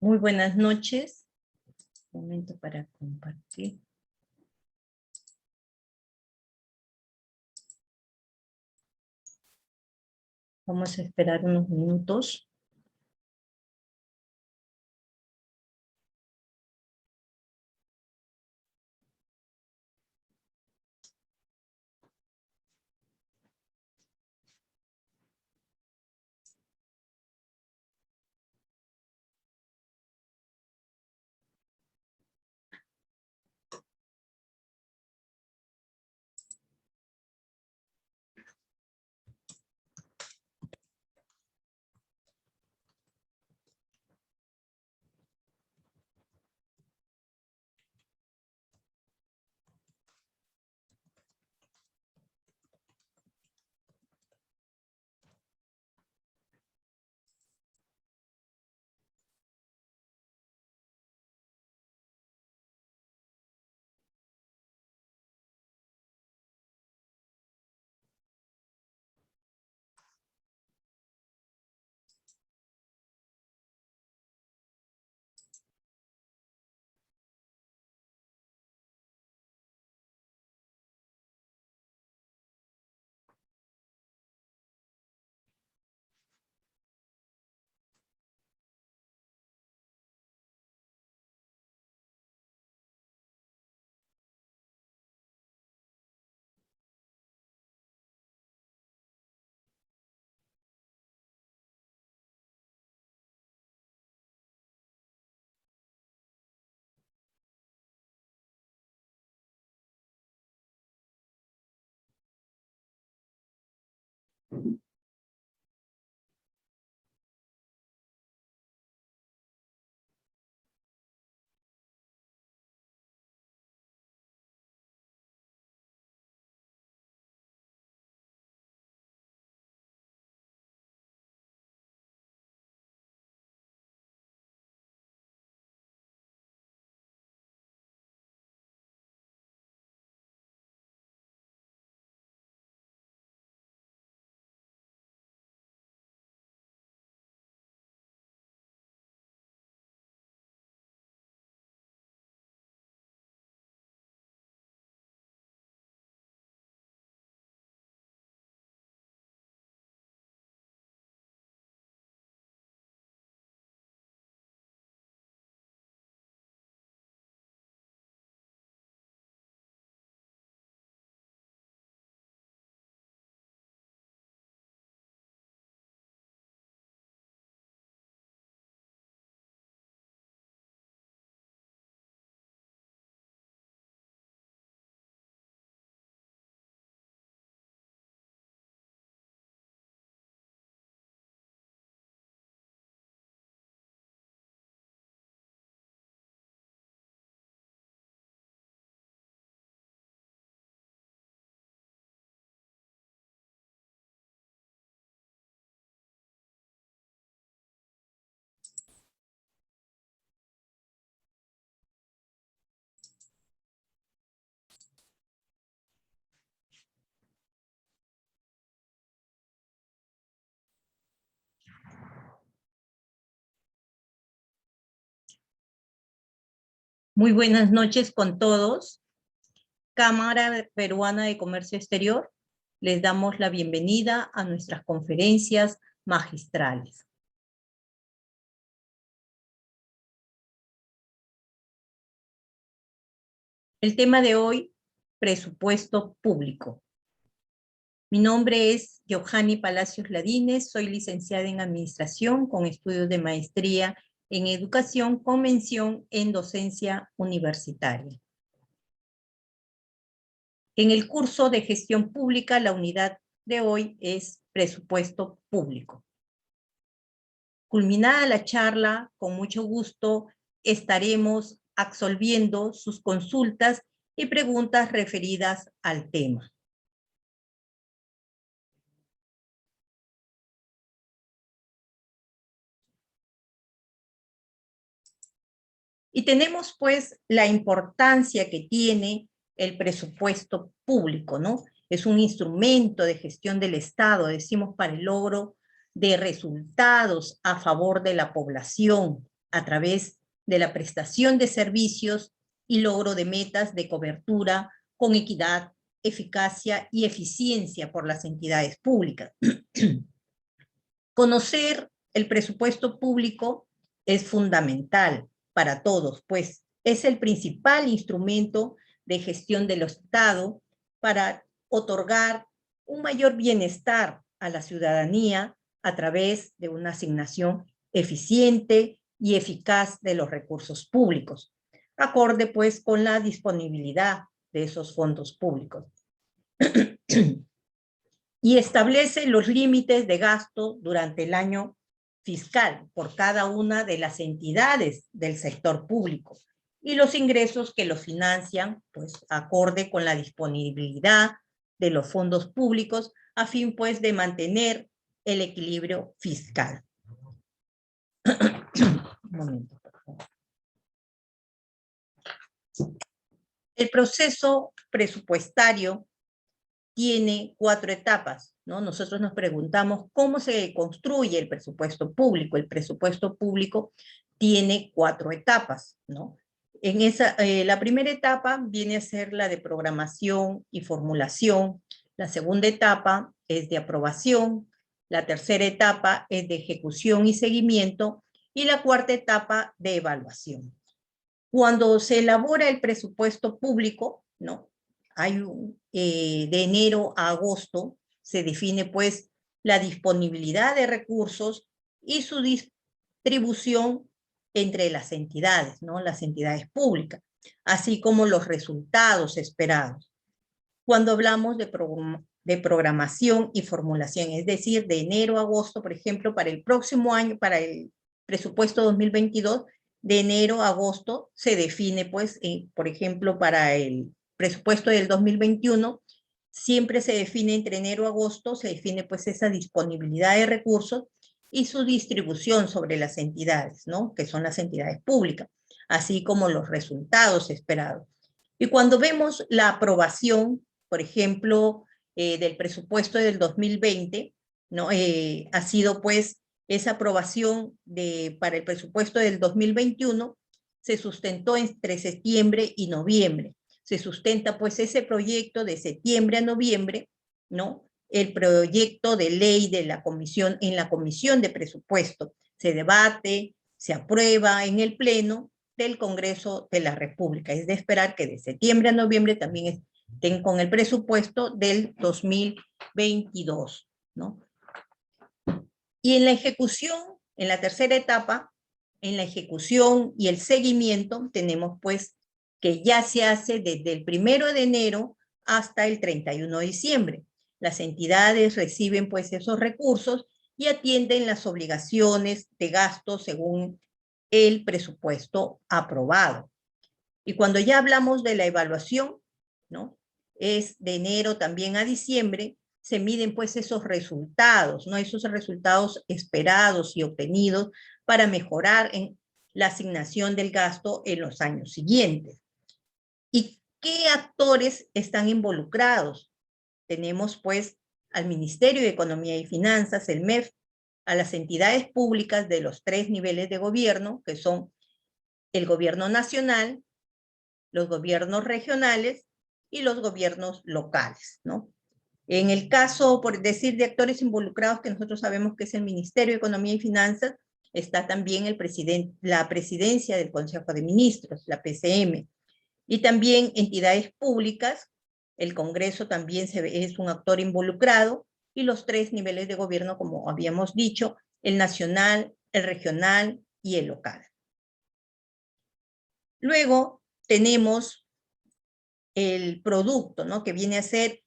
Muy buenas noches. Un momento para compartir. Vamos a esperar unos minutos. Muy buenas noches con todos. Cámara Peruana de Comercio Exterior, les damos la bienvenida a nuestras conferencias magistrales. El tema de hoy, presupuesto público. Mi nombre es Johanny Palacios Ladines, soy licenciada en Administración con estudios de maestría en Educación con mención en Docencia Universitaria. En el curso de Gestión Pública, la unidad de hoy es Presupuesto Público. Culminada la charla, con mucho gusto estaremos absolviendo sus consultas y preguntas referidas al tema. Y tenemos pues la importancia que tiene el presupuesto público, ¿no? Es un instrumento de gestión del Estado, decimos, para el logro de resultados a favor de la población, a través de la prestación de servicios y logro de metas de cobertura con equidad, eficacia y eficiencia por las entidades públicas. Conocer el presupuesto público es fundamental para todos, pues es el principal instrumento de gestión del Estado para otorgar un mayor bienestar a la ciudadanía a través de una asignación eficiente y eficaz de los recursos públicos, acorde pues con la disponibilidad de esos fondos públicos. Y establece los límites de gasto durante el año fiscal por cada una de las entidades del sector público y los ingresos que los financian, pues acorde con la disponibilidad de los fondos públicos a fin pues de mantener el equilibrio fiscal. Un momento, por favor. El proceso presupuestario tiene 4 etapas, ¿no? Nosotros nos preguntamos cómo se construye el presupuesto público. El presupuesto público tiene 4 etapas, ¿no? En la primera etapa viene a ser la de programación y formulación, la segunda etapa es de aprobación, la tercera etapa es de ejecución y seguimiento, y la cuarta etapa de evaluación. Cuando se elabora el presupuesto público, ¿no? De enero a agosto se define pues la disponibilidad de recursos y su distribución entre las entidades, ¿no? Las entidades públicas, así como los resultados esperados. Cuando hablamos de programación y formulación, es decir, de enero a agosto, por ejemplo, para el próximo año, para el presupuesto 2022, de enero a agosto se define, pues, por ejemplo, para el presupuesto del 2021, siempre se define entre enero y agosto, se define pues esa disponibilidad de recursos y su distribución sobre las entidades, ¿no? Que son las entidades públicas, así como los resultados esperados. Y cuando vemos la aprobación, por ejemplo, del presupuesto del 2020, ¿no? Ha sido pues esa aprobación para el presupuesto del 2021 se sustentó entre septiembre y noviembre. Se sustenta pues ese proyecto de septiembre a noviembre, ¿no? El proyecto de ley de la comisión, en la comisión de presupuesto. Se debate, se aprueba en el pleno del Congreso de la República. Es de esperar que de septiembre a noviembre también estén con el presupuesto del 2022, ¿no? Y en la ejecución, en la tercera etapa, en la ejecución y el seguimiento, tenemos pues que ya se hace desde el 1 de enero hasta el 31 de diciembre. Las entidades reciben pues esos recursos y atienden las obligaciones de gasto según el presupuesto aprobado. Y cuando ya hablamos de la evaluación, ¿no? Es de enero también a diciembre, se miden pues esos resultados, ¿no? Esos resultados esperados y obtenidos para mejorar en la asignación del gasto en los años siguientes. ¿Y qué actores están involucrados? Tenemos pues al Ministerio de Economía y Finanzas, el MEF, a las entidades públicas de los 3 niveles de gobierno, que son el gobierno nacional, los gobiernos regionales y los gobiernos locales, ¿no? En el caso, por decir, de actores involucrados, que nosotros sabemos que es el Ministerio de Economía y Finanzas, está también la presidencia del Consejo de Ministros, la PCM, y también entidades públicas, el Congreso también es un actor involucrado, y los 3 niveles de gobierno, como habíamos dicho, el nacional, el regional y el local. Luego tenemos el producto, ¿no? Que viene a ser,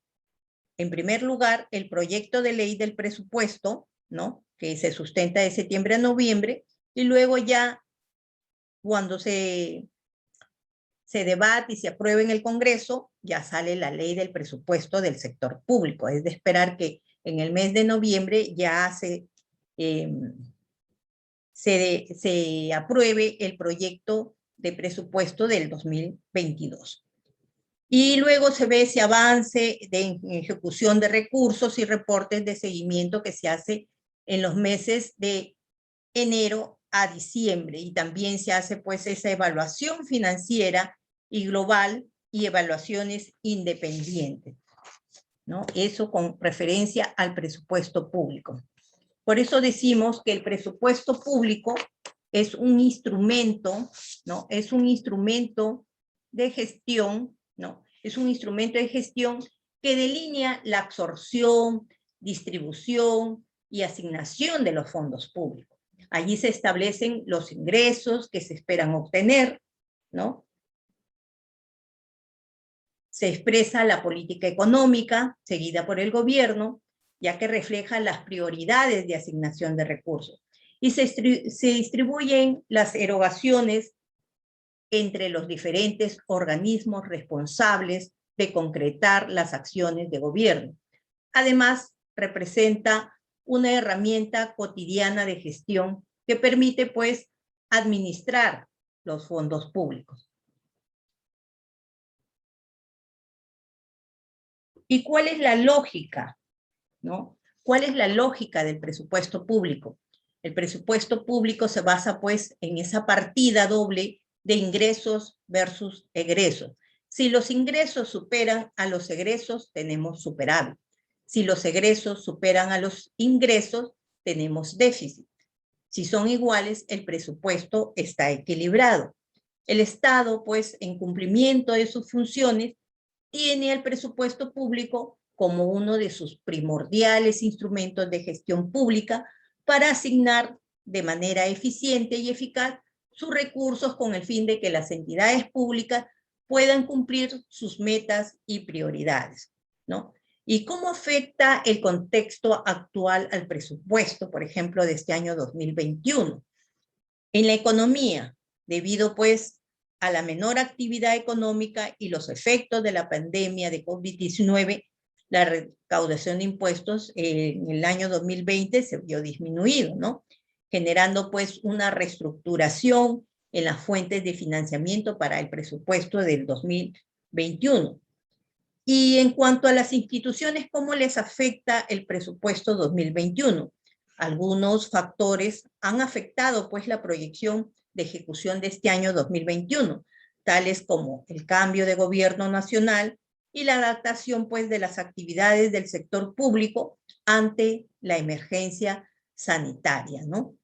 en primer lugar, el proyecto de ley del presupuesto, ¿no? Que se sustenta de septiembre a noviembre, y luego ya cuando se debate y se apruebe en el Congreso, ya sale la ley del presupuesto del sector público. Es de esperar que en el mes de noviembre ya se apruebe el proyecto de presupuesto del 2022. Y luego se ve ese avance de ejecución de recursos y reportes de seguimiento que se hace en los meses de enero a diciembre, y también se hace pues esa evaluación financiera y global y evaluaciones independientes, ¿no? Eso con referencia al presupuesto público. Por eso decimos que el presupuesto público es un instrumento, ¿no? Es un instrumento de gestión, ¿no? Es un instrumento de gestión que delinea la absorción, distribución y asignación de los fondos públicos. Allí se establecen los ingresos que se esperan obtener, ¿no? Se expresa la política económica seguida por el gobierno, ya que refleja las prioridades de asignación de recursos. Y se distribuyen las erogaciones entre los diferentes organismos responsables de concretar las acciones de gobierno. Además, representa una herramienta cotidiana de gestión que permite, pues, administrar los fondos públicos. ¿Y cuál es la lógica, ¿no? ¿Cuál es la lógica del presupuesto público? El presupuesto público se basa, pues, en esa partida doble de ingresos versus egresos. Si los ingresos superan a los egresos, tenemos superávit. Si los egresos superan a los ingresos, tenemos déficit. Si son iguales, el presupuesto está equilibrado. El Estado, pues, en cumplimiento de sus funciones, tiene el presupuesto público como uno de sus primordiales instrumentos de gestión pública para asignar de manera eficiente y eficaz sus recursos con el fin de que las entidades públicas puedan cumplir sus metas y prioridades, ¿no? ¿Y cómo afecta el contexto actual al presupuesto, por ejemplo, de este año 2021? En la economía, debido pues a la menor actividad económica y los efectos de la pandemia de COVID-19, la recaudación de impuestos en el año 2020 se vio disminuido, ¿no? Generando pues una reestructuración en las fuentes de financiamiento para el presupuesto del 2021. Y en cuanto a las instituciones, ¿cómo les afecta el presupuesto 2021? Algunos factores han afectado pues la proyección de ejecución de este año 2021, tales como el cambio de gobierno nacional y la adaptación pues de las actividades del sector público ante la emergencia sanitaria, ¿no?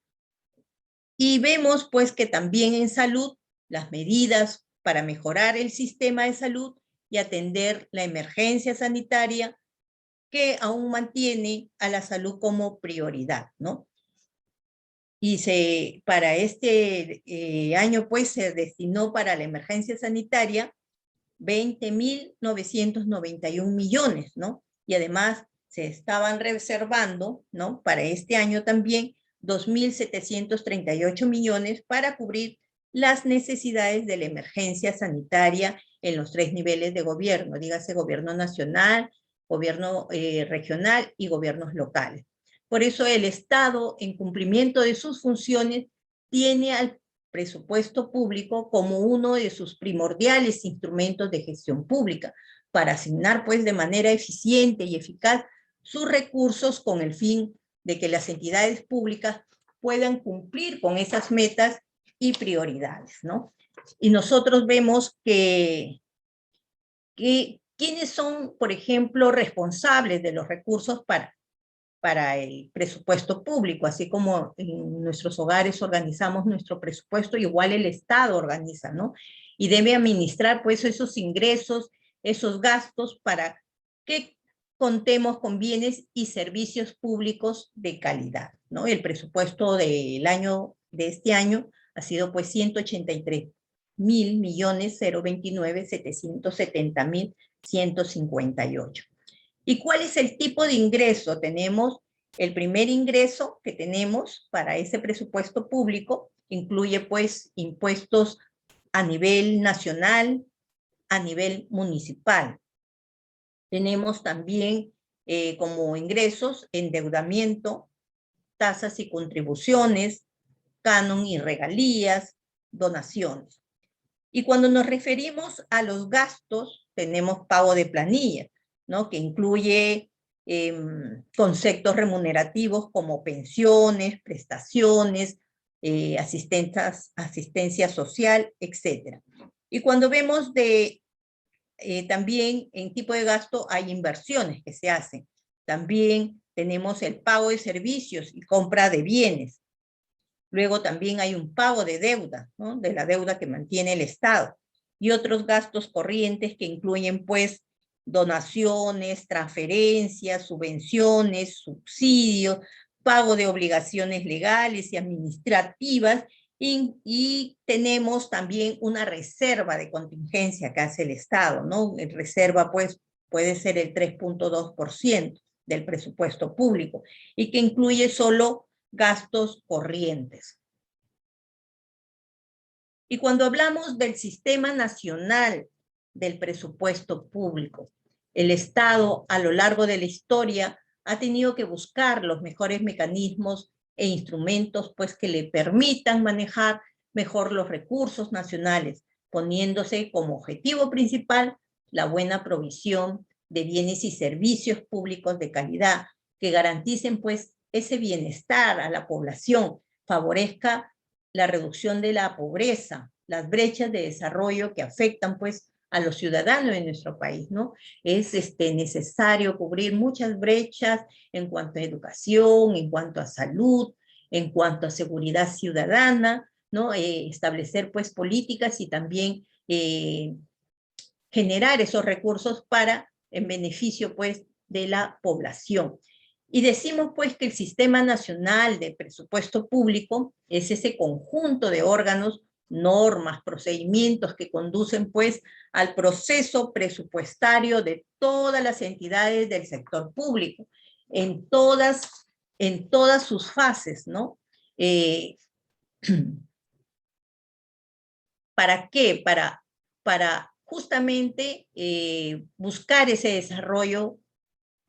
Y vemos pues que también en salud las medidas para mejorar el sistema de salud y atender la emergencia sanitaria que aún mantiene a la salud como prioridad, ¿no? Y para este año, pues, se destinó para la emergencia sanitaria 20.991 millones, ¿no? Y además se estaban reservando, ¿no? Para este año también 2.738 millones para cubrir las necesidades de la emergencia sanitaria en los 3 niveles de gobierno, dígase gobierno nacional, gobierno regional y gobiernos locales. Por eso el Estado, en cumplimiento de sus funciones, tiene al presupuesto público como uno de sus primordiales instrumentos de gestión pública para asignar pues de manera eficiente y eficaz sus recursos con el fin de que las entidades públicas puedan cumplir con esas metas y prioridades, ¿no? Y nosotros vemos que quiénes son, por ejemplo, responsables de los recursos para el presupuesto público, así como en nuestros hogares organizamos nuestro presupuesto, igual el Estado organiza, ¿no? Y debe administrar pues esos ingresos, esos gastos para que contemos con bienes y servicios públicos de calidad, ¿no? El presupuesto de este año ha sido pues 183.029.770.158. ¿Y cuál es el tipo de ingreso? Tenemos el primer ingreso que tenemos para ese presupuesto público, incluye pues impuestos a nivel nacional, a nivel municipal. Tenemos también como ingresos endeudamiento, tasas y contribuciones, canon y regalías, donaciones. Y cuando nos referimos a los gastos, tenemos pago de planilla, ¿no? Que incluye conceptos remunerativos como pensiones, prestaciones, asistencia social, etc. Y cuando vemos también en tipo de gasto hay inversiones que se hacen. También tenemos el pago de servicios y compra de bienes. Luego también hay un pago de deuda, ¿no? De la deuda que mantiene el Estado. Y otros gastos corrientes que incluyen, pues, donaciones, transferencias, subvenciones, subsidios, pago de obligaciones legales y administrativas, y tenemos también una reserva de contingencia que hace el Estado, ¿no? Reserva, pues, puede ser el 3.2% del presupuesto público, y que incluye solo gastos corrientes. Y cuando hablamos del Sistema Nacional del Presupuesto Público, el Estado a lo largo de la historia ha tenido que buscar los mejores mecanismos e instrumentos, pues, que le permitan manejar mejor los recursos nacionales, poniéndose como objetivo principal la buena provisión de bienes y servicios públicos de calidad que garanticen, pues, ese bienestar a la población, favorezca la reducción de la pobreza, las brechas de desarrollo que afectan, pues, a los ciudadanos de nuestro país, ¿no? Es necesario cubrir muchas brechas en cuanto a educación, en cuanto a salud, en cuanto a seguridad ciudadana, ¿no? Establecer, pues, políticas y también generar esos recursos en beneficio, pues, de la población. Y decimos, pues, que el Sistema Nacional de Presupuesto Público es ese conjunto de órganos, normas, procedimientos que conducen, pues, al proceso presupuestario de todas las entidades del sector público, en todas sus fases, ¿no? ¿Para qué? Para justamente buscar ese desarrollo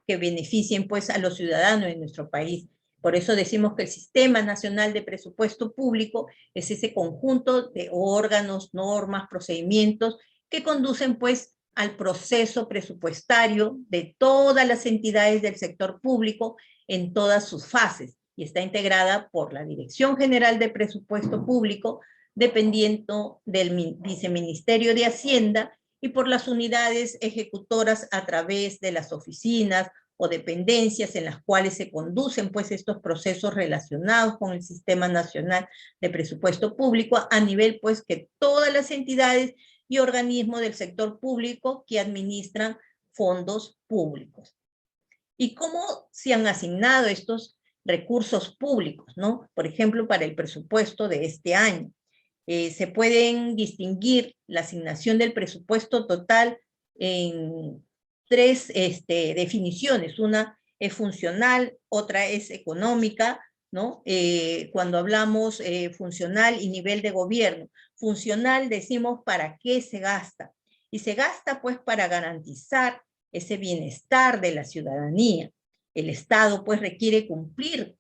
que beneficien, pues, a los ciudadanos de nuestro país. Por eso decimos que el Sistema Nacional de Presupuesto Público es ese conjunto de órganos, normas, procedimientos que conducen, pues, al proceso presupuestario de todas las entidades del sector público en todas sus fases, y está integrada por la Dirección General de Presupuesto Público, dependiendo del Viceministerio de Hacienda, y por las unidades ejecutoras a través de las oficinas o dependencias en las cuales se conducen, pues, estos procesos relacionados con el Sistema Nacional de Presupuesto Público a nivel, pues, que todas las entidades y organismos del sector público que administran fondos públicos. ¿Y cómo se han asignado estos recursos públicos, ¿no? Por ejemplo, para el presupuesto de este año. Se pueden distinguir la asignación del presupuesto total en tres definiciones. Una es funcional, otra es económica, ¿no? Cuando hablamos funcional y nivel de gobierno. Funcional decimos para qué se gasta. Y se gasta, pues, para garantizar ese bienestar de la ciudadanía. El Estado, pues, requiere cumplir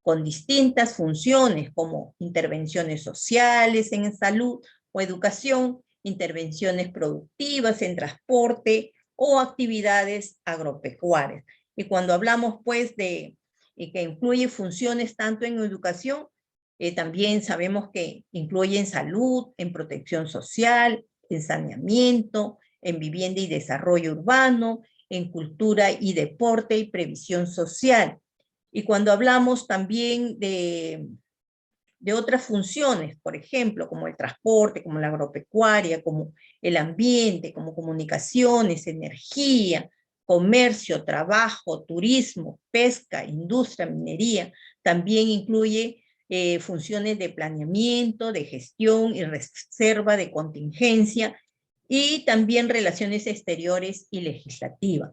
con distintas funciones como intervenciones sociales en salud o educación, intervenciones productivas en transporte o actividades agropecuarias. Y cuando hablamos, pues, de que incluye funciones tanto en educación, también sabemos que incluye en salud, en protección social, en saneamiento, en vivienda y desarrollo urbano, en cultura y deporte y previsión social. Y cuando hablamos también de otras funciones, por ejemplo, como el transporte, como la agropecuaria, como el ambiente, como comunicaciones, energía, comercio, trabajo, turismo, pesca, industria, minería, también incluye funciones de planeamiento, de gestión y reserva de contingencia, y también relaciones exteriores y legislativas,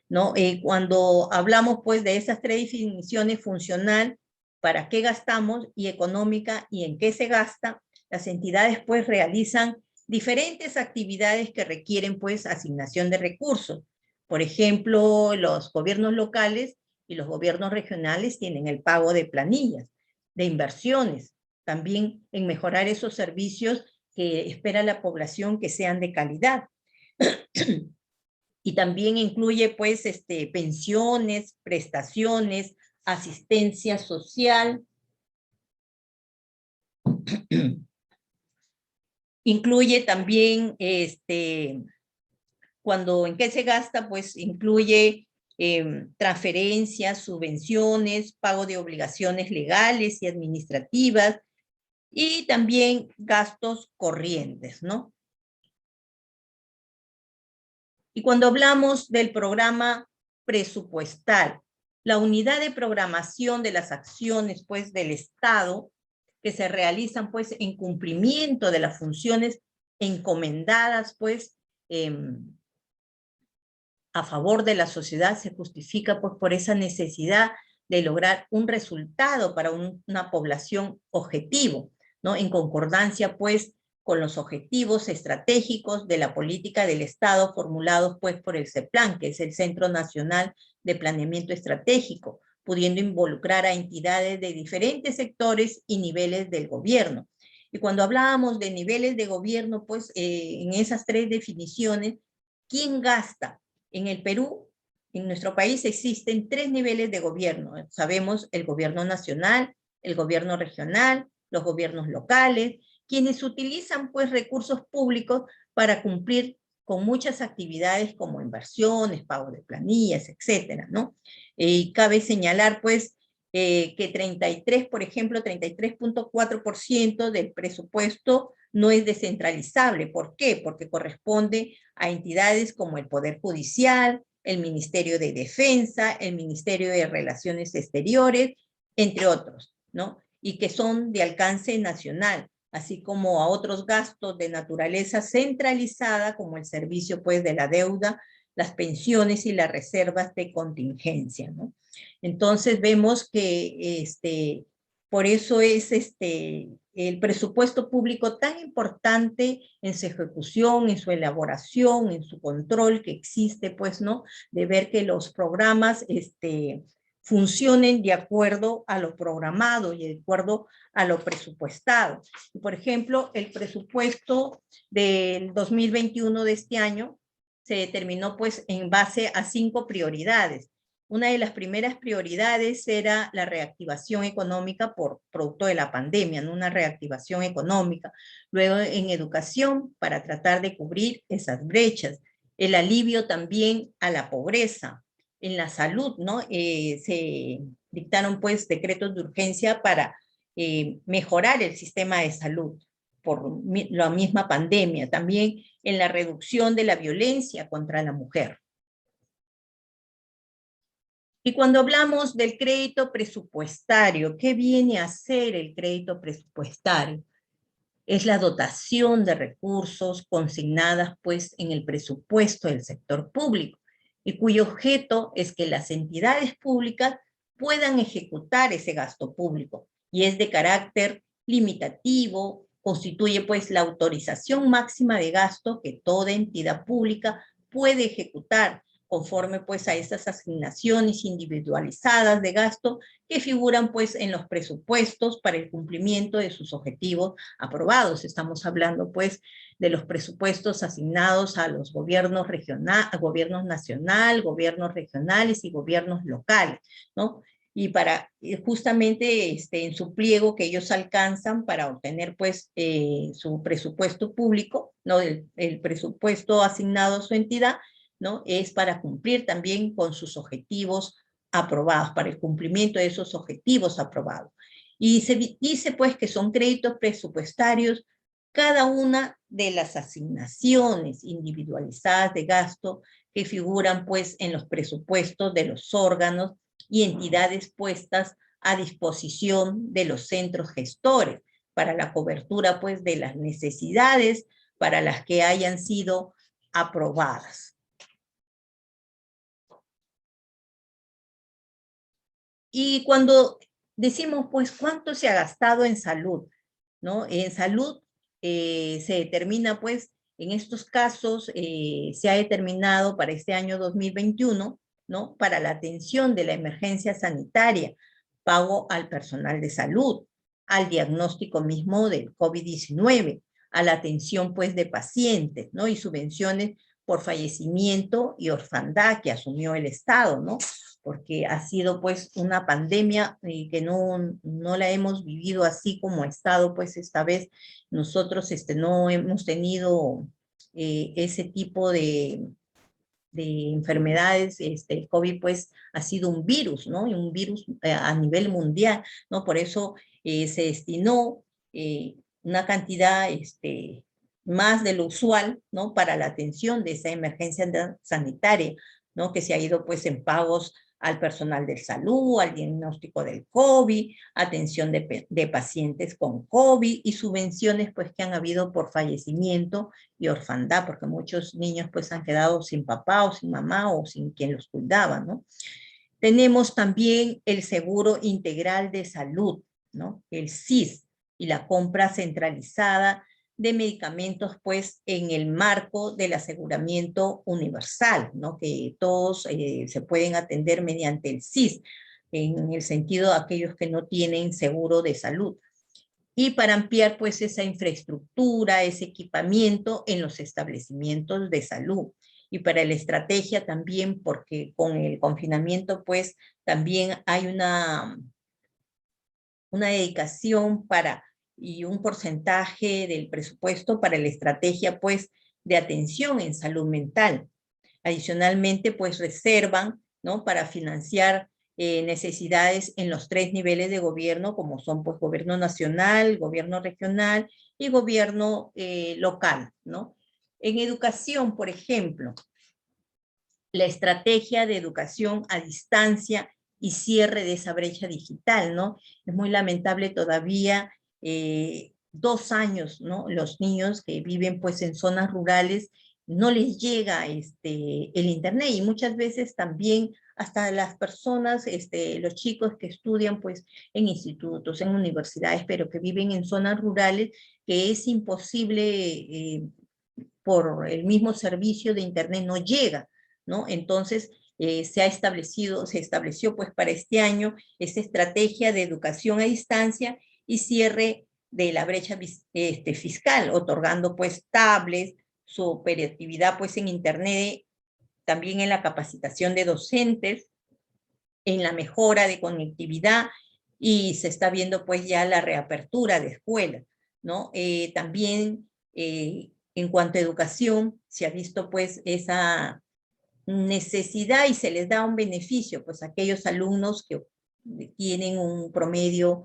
¿no? Cuando hablamos, pues, de esas tres definiciones: funcional, para qué gastamos, y económica, y en qué se gasta, las entidades, pues, realizan diferentes actividades que requieren, pues, asignación de recursos. Por ejemplo, los gobiernos locales y los gobiernos regionales tienen el pago de planillas, de inversiones, también en mejorar esos servicios que espera la población que sean de calidad. Y también incluye, pues, pensiones, prestaciones, asistencia social, Incluye también, cuando en qué se gasta, pues incluye transferencias, subvenciones, pago de obligaciones legales y administrativas, y también gastos corrientes, ¿no? Y cuando hablamos del programa presupuestal, la unidad de programación de las acciones, pues, del Estado, que se realizan, pues, en cumplimiento de las funciones encomendadas, pues, a favor de la sociedad, se justifica, pues, por esa necesidad de lograr un resultado para una población objetivo, ¿no? En concordancia, pues, con los objetivos estratégicos de la política del Estado formulados, pues, por el CEPLAN, que es el Centro Nacional de Planeamiento Estratégico, pudiendo involucrar a entidades de diferentes sectores y niveles del gobierno. Y cuando hablábamos de niveles de gobierno, pues, en esas tres definiciones, ¿quién gasta? En el Perú, en nuestro país, existen tres niveles de gobierno. Sabemos el gobierno nacional, el gobierno regional, los gobiernos locales, quienes utilizan, pues, recursos públicos para cumplir con muchas actividades como inversiones, pago de planillas, etcétera, ¿no? Y cabe señalar, pues, que 33, por ejemplo, 33.4% del presupuesto no es descentralizable. ¿Por qué? Porque corresponde a entidades como el Poder Judicial, el Ministerio de Defensa, el Ministerio de Relaciones Exteriores, entre otros, ¿no? Y que son de alcance nacional, así como a otros gastos de naturaleza centralizada, como el servicio, pues, de la deuda, las pensiones y las reservas de contingencia, ¿no? Entonces vemos que por eso es el presupuesto público tan importante en su ejecución, en su elaboración, en su control que existe, pues, ¿no? De ver que los programas funcionen de acuerdo a lo programado y de acuerdo a lo presupuestado. Por ejemplo, el presupuesto del 2021 de este año se determinó, pues, en base a 5 prioridades. Una de las primeras prioridades era la reactivación económica por producto de la pandemia, ¿no? Una reactivación económica. Luego en educación, para tratar de cubrir esas brechas. El alivio también a la pobreza. En la salud, ¿no? Se dictaron, pues, decretos de urgencia para mejorar el sistema de salud por la misma pandemia. También en la reducción de la violencia contra la mujer. Y cuando hablamos del crédito presupuestario, ¿qué viene a ser el crédito presupuestario? Es la dotación de recursos consignadas, pues, en el presupuesto del sector público, y cuyo objeto es que las entidades públicas puedan ejecutar ese gasto público, y es de carácter limitativo, constituye, pues, la autorización máxima de gasto que toda entidad pública puede ejecutar, conforme, pues, a esas asignaciones individualizadas de gasto que figuran, pues, en los presupuestos para el cumplimiento de sus objetivos aprobados. Estamos hablando, pues, de los presupuestos asignados a los gobiernos gobiernos nacional, gobiernos regionales y gobiernos locales, ¿no? Y para justamente en su pliego que ellos alcanzan para obtener, pues, su presupuesto público, ¿no? El presupuesto asignado a su entidad, ¿no? Es para cumplir también con sus objetivos aprobados, para el cumplimiento de esos objetivos aprobados. Y se dice, pues, que son créditos presupuestarios cada una de las asignaciones individualizadas de gasto que figuran, pues, en los presupuestos de los órganos y entidades puestas a disposición de los centros gestores para la cobertura, pues, de las necesidades para las que hayan sido aprobadas. Y cuando decimos, pues, ¿cuánto se ha gastado en salud? ¿No? En salud se determina, pues, en estos casos se ha determinado para este año 2021, ¿no? Para la atención de la emergencia sanitaria, pago al personal de salud, al diagnóstico mismo del COVID-19, a la atención, pues, de pacientes, ¿no? Y subvenciones por fallecimiento y orfandad que asumió el Estado, ¿no? porque ha sido pues una pandemia que no la hemos vivido así como ha estado, pues esta vez nosotros no hemos tenido ese tipo de enfermedades. El COVID pues ha sido un virus, ¿no? Y un virus a nivel mundial, ¿no? Por eso se destinó una cantidad más de lo usual, ¿no? Para la atención de esa emergencia sanitaria, ¿no? Que se ha ido pues en pagos al personal de salud, al diagnóstico del COVID, atención de pacientes con COVID y subvenciones pues que han habido por fallecimiento y orfandad, porque muchos niños pues han quedado sin papá o sin mamá o sin quien los cuidaba, ¿no? Tenemos también el Seguro Integral de Salud, ¿no? El SIS, y la compra centralizada de medicamentos, pues, en el marco del aseguramiento universal, ¿no? Que todos se pueden atender mediante el SIS, en el sentido de aquellos que no tienen seguro de salud. Y para ampliar, pues, esa infraestructura, ese equipamiento en los establecimientos de salud. Y para la estrategia también, porque con el confinamiento, pues, también hay una dedicación y un porcentaje del presupuesto para la estrategia, pues, de atención en salud mental. Adicionalmente, pues, reservan, ¿no? Para financiar necesidades en los 3 niveles de gobierno, como son, pues, gobierno nacional, gobierno regional y gobierno local, ¿no? En educación, por ejemplo, la estrategia de educación a distancia y cierre de esa brecha digital, ¿no? Es muy lamentable todavía 2 años, ¿no? Los niños que viven pues en zonas rurales no les llega el internet, y muchas veces también hasta las personas, los chicos que estudian pues en institutos, en universidades, pero que viven en zonas rurales, que es imposible por el mismo servicio de internet no llega, ¿no? Entonces, se estableció pues para este año esta estrategia de educación a distancia y cierre de la brecha fiscal, otorgando pues tablets, su operatividad pues en internet, también en la capacitación de docentes, en la mejora de conectividad, y se está viendo pues ya la reapertura de escuelas, ¿no? También en cuanto a educación, se ha visto pues esa necesidad y se les da un beneficio pues a aquellos alumnos que tienen un promedio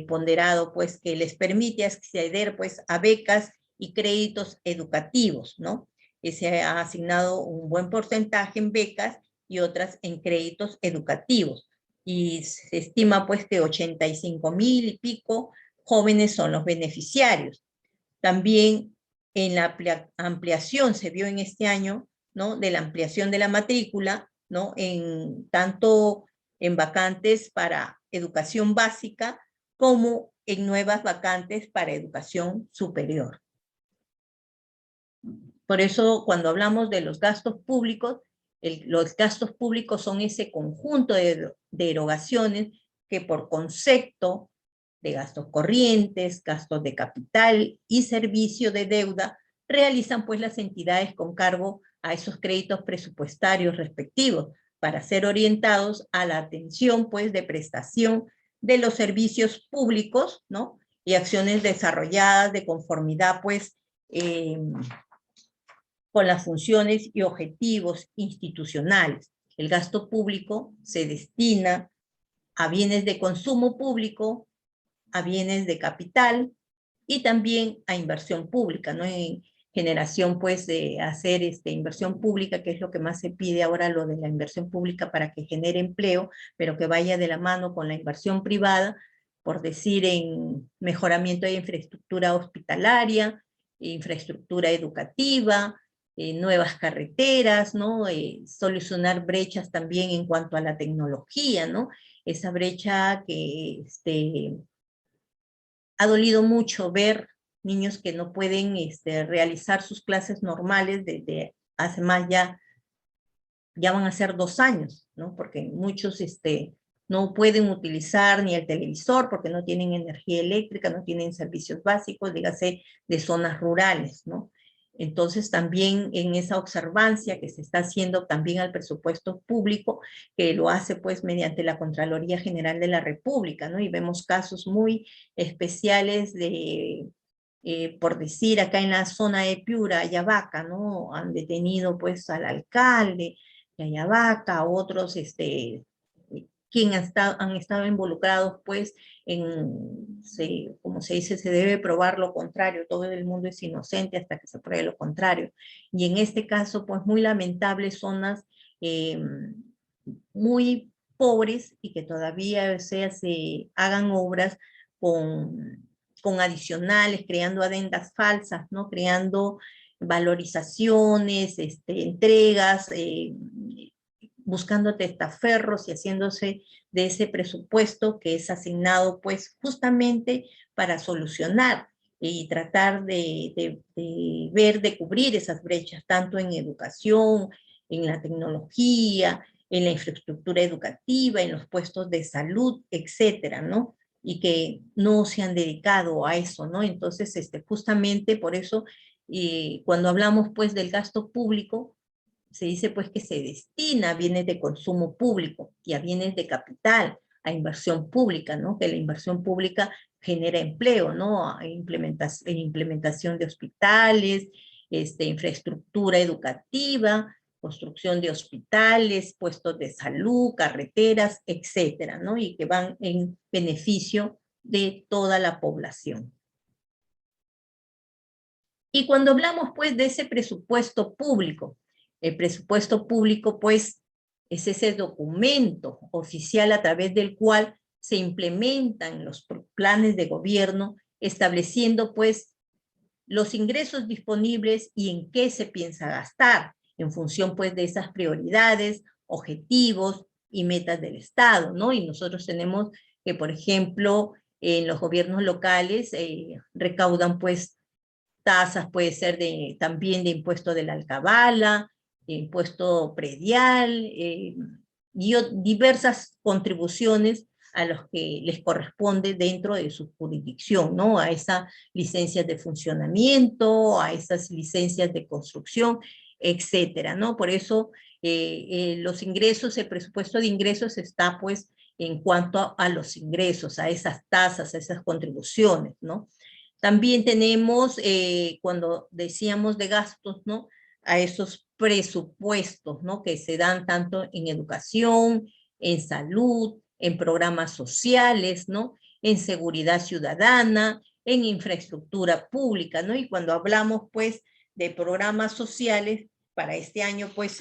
ponderado, pues que les permite acceder pues a becas y créditos educativos, ¿no? Se ha asignado un buen porcentaje en becas y otras en créditos educativos, y se estima pues que 85,000 y pico jóvenes son los beneficiarios. También en la ampliación se vio en este año, ¿no? De la ampliación de la matrícula, ¿no? Tanto en vacantes para educación básica como en nuevas vacantes para educación superior. Por eso, cuando hablamos de los gastos públicos, los gastos públicos son ese conjunto de erogaciones que por concepto de gastos corrientes, gastos de capital y servicio de deuda realizan pues las entidades con cargo a esos créditos presupuestarios respectivos, para ser orientados a la atención pues de prestación de los servicios públicos, ¿no? Y acciones desarrolladas de conformidad pues con las funciones y objetivos institucionales. El gasto público se destina a bienes de consumo público, a bienes de capital y también a inversión pública, ¿no? En generación, pues, de hacer inversión pública, que es lo que más se pide ahora, lo de la inversión pública para que genere empleo, pero que vaya de la mano con la inversión privada, por decir, en mejoramiento de infraestructura hospitalaria, infraestructura educativa, nuevas carreteras, ¿no? Solucionar brechas también en cuanto a la tecnología, ¿no? Esa brecha que ha dolido mucho ver niños que no pueden realizar sus clases normales desde hace más ya van a ser 2 años, ¿no? Porque muchos no pueden utilizar ni el televisor porque no tienen energía eléctrica, no tienen servicios básicos, dígase, de zonas rurales, ¿no? Entonces también en esa observancia que se está haciendo también al presupuesto público, que lo hace pues mediante la Contraloría General de la República, ¿no? Y vemos casos muy especiales de, por decir, acá en la zona de Piura, Ayabaca, ¿no? Han detenido pues al alcalde de Ayabaca, otros, quien han estado involucrados pues como se dice, se debe probar lo contrario, todo el mundo es inocente hasta que se pruebe lo contrario. Y en este caso, pues muy lamentables zonas eh, muy pobres y que todavía, o sea, se hagan obras con adicionales, creando adendas falsas, ¿no? Creando valorizaciones, entregas, buscando testaferros y haciéndose de ese presupuesto que es asignado pues justamente para solucionar y tratar de ver, de cubrir esas brechas, tanto en educación, en la tecnología, en la infraestructura educativa, en los puestos de salud, etcétera, ¿no? Y que no se han dedicado a eso, ¿no? Entonces, justamente por eso, cuando hablamos pues del gasto público, se dice pues que se destina a bienes de consumo público y a bienes de capital, a inversión pública, ¿no? Que la inversión pública genera empleo, ¿no? A implementación de hospitales, infraestructura educativa, construcción de hospitales, puestos de salud, carreteras, etcétera, ¿no? Y que van en beneficio de toda la población. Y cuando hablamos pues de ese presupuesto público, el presupuesto público pues es ese documento oficial a través del cual se implementan los planes de gobierno, estableciendo pues los ingresos disponibles y en qué se piensa gastar, en función pues de esas prioridades, objetivos y metas del Estado, ¿no? Y nosotros tenemos que, por ejemplo, en los gobiernos locales recaudan pues tasas, puede ser también de impuesto de la alcabala, de impuesto predial, y diversas contribuciones a los que les corresponde dentro de su jurisdicción, ¿no? A esas licencias de funcionamiento, a esas licencias de construcción, etcétera, ¿no? Por eso los ingresos, el presupuesto de ingresos está pues en cuanto a los ingresos, a esas tasas, a esas contribuciones, ¿no? También tenemos, cuando decíamos de gastos, ¿no? A esos presupuestos, ¿no? Que se dan tanto en educación, en salud, en programas sociales, ¿no? En seguridad ciudadana, en infraestructura pública, ¿no? Y cuando hablamos, pues, de programas sociales, para este año, pues,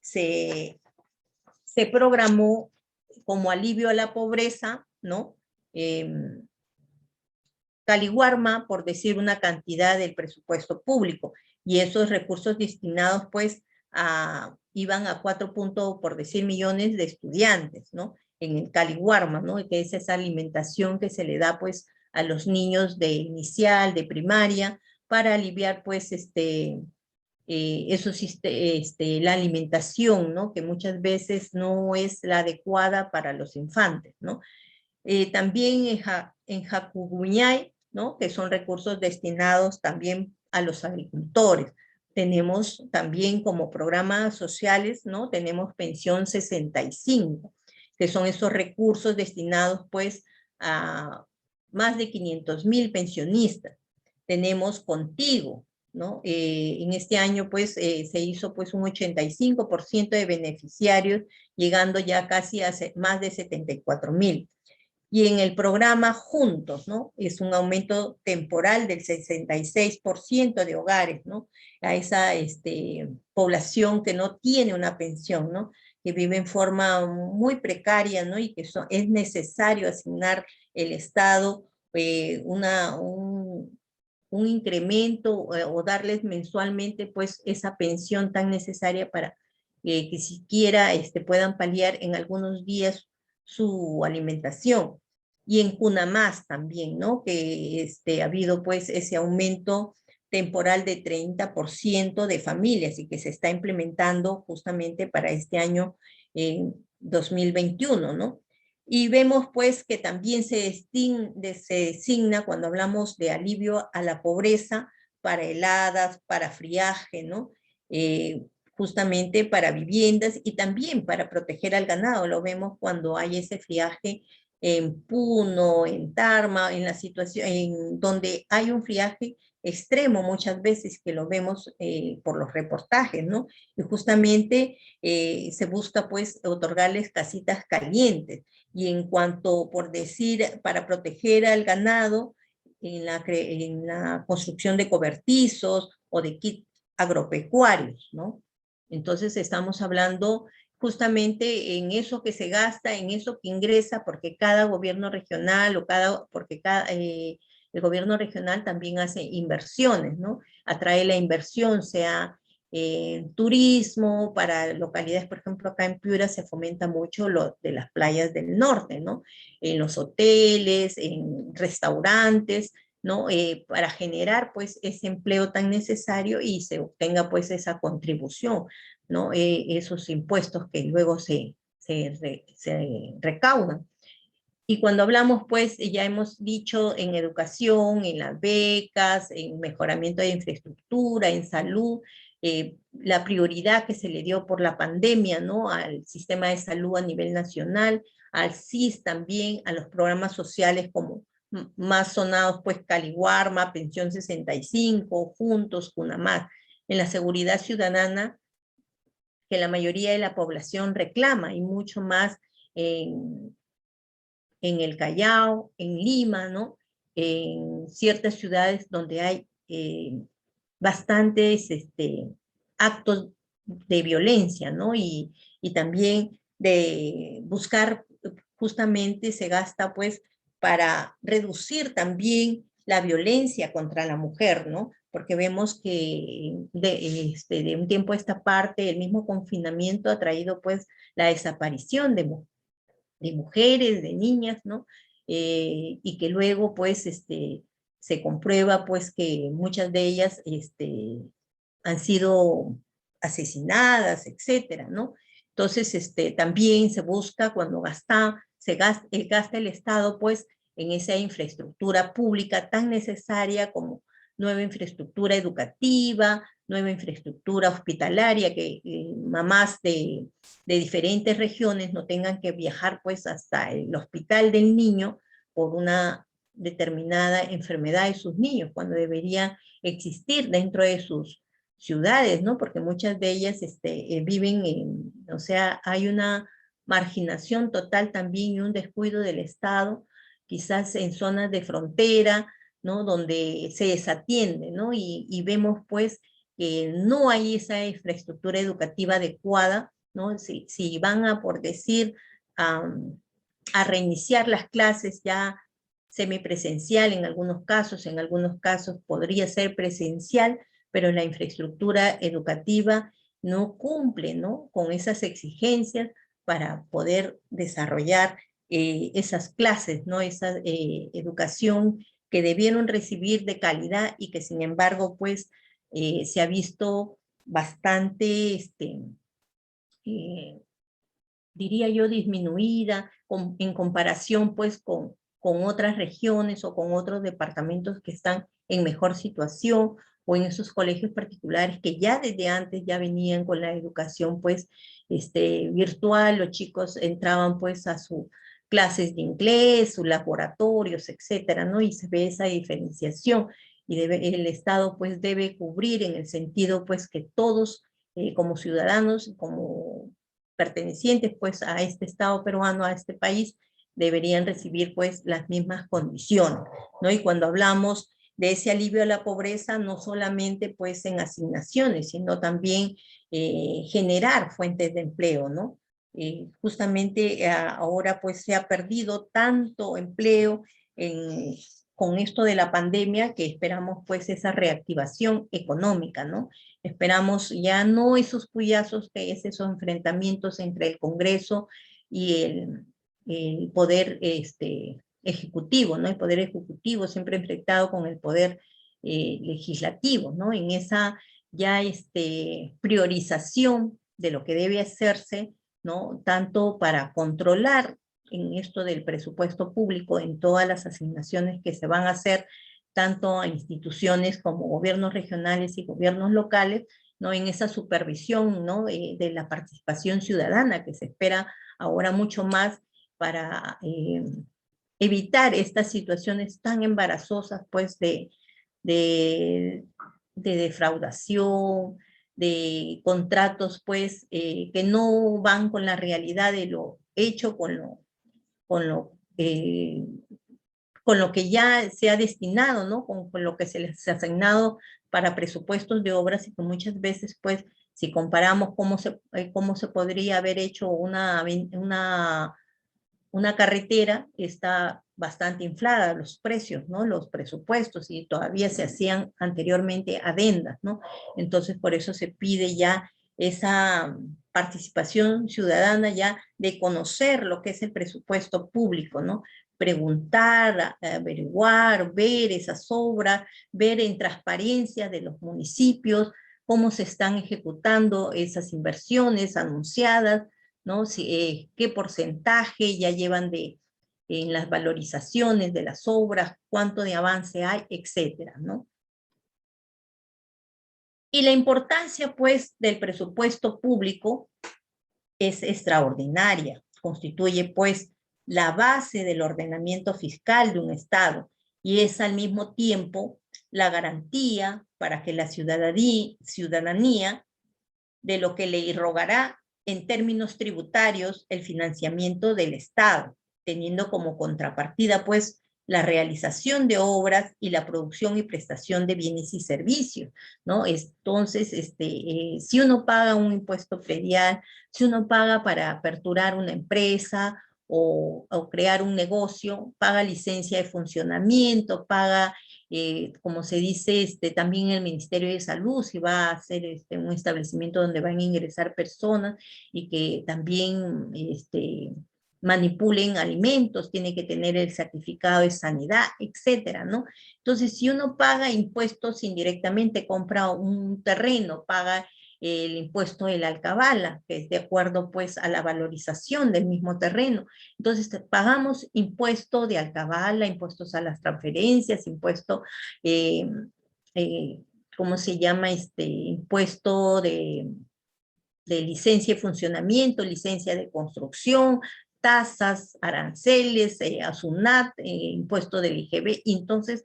se programó como alivio a la pobreza, ¿no? Caliwarma, por decir una cantidad del presupuesto público, y esos recursos destinados pues iban a 4 puntos, por decir, millones de estudiantes, ¿no? En el Caliwarma, ¿no? Que es esa alimentación que se le da pues a los niños de inicial, de primaria, para aliviar pues la alimentación, ¿no? Que muchas veces no es la adecuada para los infantes, ¿no? También en Jacuguñay, ¿no? Que son recursos destinados también a los agricultores. Tenemos también como programas sociales, ¿no? Tenemos pensión 65, que son esos recursos destinados pues a más de 500,000 pensionistas. Tenemos Contigo, ¿no? En este año pues se hizo pues un 85% de beneficiarios, llegando ya casi a más de 74,000. Y en el programa Juntos, ¿no? Es un aumento temporal del 66% de hogares, ¿no? A esa población que no tiene una pensión, ¿no? Que vive en forma muy precaria, ¿no? Y que es necesario asignar el Estado un incremento o darles mensualmente, pues, esa pensión tan necesaria para que siquiera puedan paliar en algunos días su alimentación. Y en Cunamás también, ¿no? Que ha habido pues ese aumento temporal de 30% de familias y que se está implementando justamente para este año 2021, ¿no? Y vemos pues que también se designa cuando hablamos de alivio a la pobreza para heladas, para friaje, ¿no? Justamente para viviendas y también para proteger al ganado. Lo vemos cuando hay ese friaje en Puno, en Tarma, en la situación, en donde hay un friaje extremo muchas veces que lo vemos por los reportajes, ¿no? Y justamente se busca pues otorgarles casitas calientes. Y en cuanto, por decir, para proteger al ganado, en la construcción de cobertizos o de kits agropecuarios, ¿no? Entonces estamos hablando justamente en eso que se gasta, en eso que ingresa, porque cada gobierno regional el gobierno regional también hace inversiones, ¿no? Atrae la inversión, sea turismo, para localidades, por ejemplo, acá en Piura se fomenta mucho lo de las playas del norte, ¿no? En los hoteles, en restaurantes, ¿no? Para generar pues ese empleo tan necesario y se obtenga pues esa contribución, ¿no? Esos impuestos que luego se recaudan. Y cuando hablamos, pues, ya hemos dicho en educación, en las becas, en mejoramiento de infraestructura, en salud, la prioridad que se le dio por la pandemia, ¿no? Al sistema de salud a nivel nacional, al CIS también, a los programas sociales como más sonados, pues, Caliwarma, Pensión 65, Juntos, Cunamar. En la seguridad ciudadana, que la mayoría de la población reclama, y mucho más en el Callao, en Lima, ¿no? En ciertas ciudades donde hay bastantes actos de violencia, ¿no? Y también de buscar, justamente se gasta pues para reducir también la violencia contra la mujer, ¿no? Porque vemos que de un tiempo a esta parte el mismo confinamiento ha traído pues la desaparición de mujeres, de niñas, ¿no? Y que luego, pues, se comprueba, pues, que muchas de ellas, han sido asesinadas, etcétera, ¿no? Entonces, también se busca cuando gasta el Estado, pues, en esa infraestructura pública tan necesaria como nueva infraestructura educativa, nueva infraestructura hospitalaria, que mamás de diferentes regiones no tengan que viajar pues hasta el hospital del niño por una determinada enfermedad de sus niños, cuando debería existir dentro de sus ciudades, ¿no? Porque muchas de ellas viven o sea, hay una marginación total también y un descuido del Estado, quizás en zonas de frontera, ¿no? Donde se desatiende, ¿no? Y vemos pues que no hay esa infraestructura educativa adecuada, ¿no? Si van a, por decir, a reiniciar las clases ya semipresencial en algunos casos podría ser presencial, pero la infraestructura educativa no cumple, ¿no? Con esas exigencias para poder desarrollar esas clases, ¿no? Esa educación que debieron recibir de calidad y que sin embargo, pues, se ha visto bastante, eh, diría yo, disminuida en comparación pues con otras regiones o con otros departamentos que están en mejor situación, o en esos colegios particulares que ya desde antes ya venían con la educación pues virtual. Los chicos entraban pues a sus clases de inglés, sus laboratorios, etcétera, ¿no? Y se ve esa diferenciación y el Estado pues debe cubrir en el sentido pues que todos como ciudadanos, como pertenecientes pues a este Estado peruano, a este país, deberían recibir pues las mismas condiciones, ¿no? Y cuando hablamos de ese alivio a la pobreza, no solamente pues en asignaciones, sino también generar fuentes de empleo, ¿no? Justamente ahora pues se ha perdido tanto empleo con esto de la pandemia, que esperamos pues esa reactivación económica, ¿no? Esperamos ya no esos puyazos, que es esos enfrentamientos entre el Congreso y el poder ejecutivo, ¿no? El poder ejecutivo siempre enfrentado con el poder legislativo, ¿no? En esa ya priorización de lo que debe hacerse, ¿no? Tanto para controlar en esto del presupuesto público, en todas las asignaciones que se van a hacer, tanto a instituciones como gobiernos regionales y gobiernos locales, ¿no? En esa supervisión, ¿no? De la participación ciudadana que se espera ahora mucho más para evitar estas situaciones tan embarazosas, pues, de, de defraudación, de contratos, pues, que no van con la realidad de lo hecho, con lo, eh, con lo que ya se ha destinado, ¿no? Con lo que se les ha asignado para presupuestos de obras, y que muchas veces, pues, si comparamos cómo se podría haber hecho una carretera, está bastante inflada los precios, ¿no? Los presupuestos, y todavía se hacían anteriormente adendas, ¿no? Entonces, por eso se pide ya esa participación ciudadana, ya de conocer lo que es el presupuesto público, ¿no? Preguntar, averiguar, ver esas obras, ver en transparencia de los municipios cómo se están ejecutando esas inversiones anunciadas, ¿no? Qué porcentaje ya llevan en las valorizaciones de las obras, cuánto de avance hay, etcétera, ¿no? Y la importancia, pues, del presupuesto público es extraordinaria. Constituye, pues, la base del ordenamiento fiscal de un Estado, y es al mismo tiempo la garantía para que la ciudadanía de lo que le irrogará en términos tributarios el financiamiento del Estado, teniendo como contrapartida, pues, la realización de obras y la producción y prestación de bienes y servicios, ¿no? Entonces, si uno paga un impuesto predial, si uno paga para aperturar una empresa o crear un negocio, paga licencia de funcionamiento, paga como se dice, también el Ministerio de Salud, si va a hacer un establecimiento donde van a ingresar personas y que también manipulen alimentos, tiene que tener el certificado de sanidad, etcétera, ¿no? Entonces, si uno paga impuestos indirectamente, compra un terreno, paga el impuesto de la alcabala, que es de acuerdo, pues, a la valorización del mismo terreno. Entonces, pagamos impuesto de alcabala, impuestos a las transferencias, impuesto, eh, eh, ¿cómo se llama? Impuesto de licencia de funcionamiento, licencia de construcción, tasas, aranceles, ASUNAT, impuesto del IGB. Y entonces,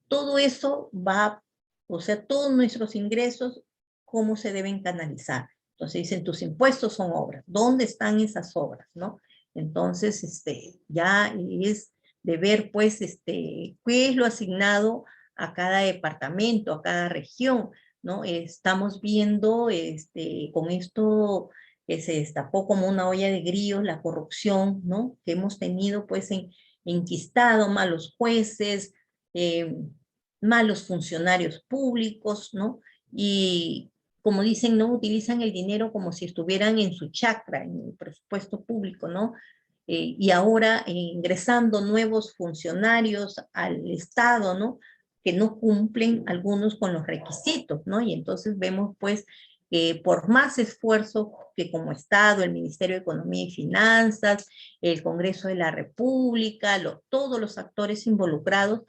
todo eso va, o sea, todos nuestros ingresos, ¿cómo se deben canalizar? Entonces dicen, tus impuestos son obras. ¿Dónde están esas obras, no? Entonces, ya es de ver, pues, qué es lo asignado a cada departamento, a cada región, ¿no? Estamos viendo, con esto que se destapó como una olla de grillos, la corrupción, ¿no? Que hemos tenido, pues, enquistado, malos jueces, eh, malos funcionarios públicos, ¿no? Y como dicen, no utilizan el dinero como si estuvieran en su chacra, en el presupuesto público, ¿no? Y ahora ingresando nuevos funcionarios al Estado, ¿no? Que no cumplen algunos con los requisitos, ¿no? Y entonces vemos, pues, que por más esfuerzo que como Estado, el Ministerio de Economía y Finanzas, el Congreso de la República, todos los actores involucrados,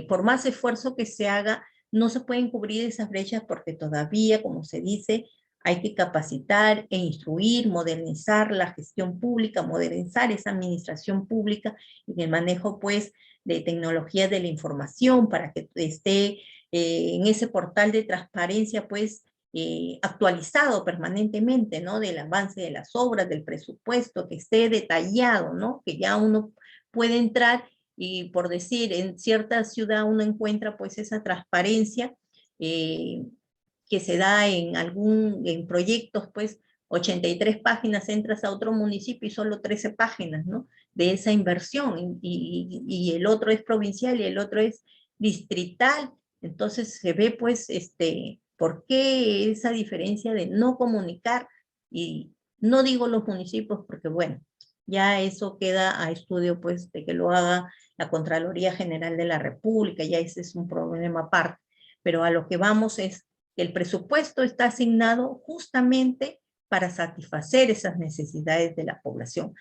por más esfuerzo que se haga, no se pueden cubrir esas brechas, porque todavía, como se dice, hay que capacitar e instruir, modernizar la gestión pública, modernizar esa administración pública en el manejo, pues, de tecnologías de la información, para que esté en ese portal de transparencia, pues, actualizado permanentemente, ¿no? Del avance de las obras, del presupuesto, que esté detallado, ¿no? Que ya uno puede entrar y, por decir, en cierta ciudad uno encuentra, pues, esa transparencia que se da en proyectos, pues, 83 páginas, entras a otro municipio y solo 13 páginas, ¿no? De esa inversión, y el otro es provincial y el otro es distrital. Entonces se ve, pues, por qué esa diferencia de no comunicar. Y no digo los municipios porque, bueno, ya eso queda a estudio, pues, de que lo haga la Contraloría General de la República, ya ese es un problema aparte. Pero a lo que vamos es que el presupuesto está asignado justamente para satisfacer esas necesidades de la población,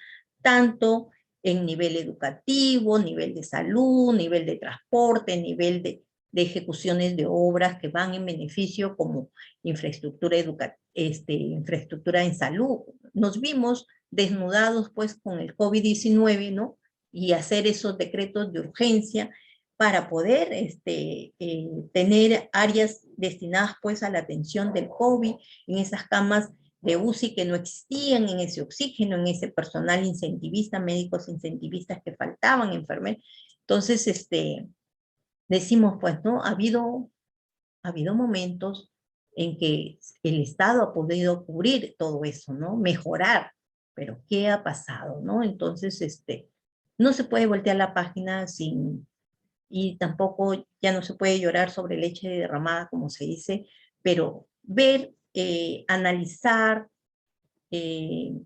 tanto en nivel educativo, nivel de salud, nivel de transporte, nivel de ejecuciones de obras que van en beneficio como infraestructura infraestructura en salud. Nos vimos desnudados pues con el COVID-19, ¿no? Y hacer esos decretos de urgencia para poder tener áreas destinadas pues a la atención del COVID, en esas camas de UCI que no existían, en ese oxígeno, en ese personal incentivista, médicos incentivistas que faltaban, enfermeros. Entonces, decimos pues, ¿no? Ha habido momentos en que el Estado ha podido cubrir todo eso, ¿no? Mejorar, pero ¿qué ha pasado, no? Entonces, no se puede voltear la página y tampoco ya no se puede llorar sobre leche derramada, como se dice, pero ver, analizar, y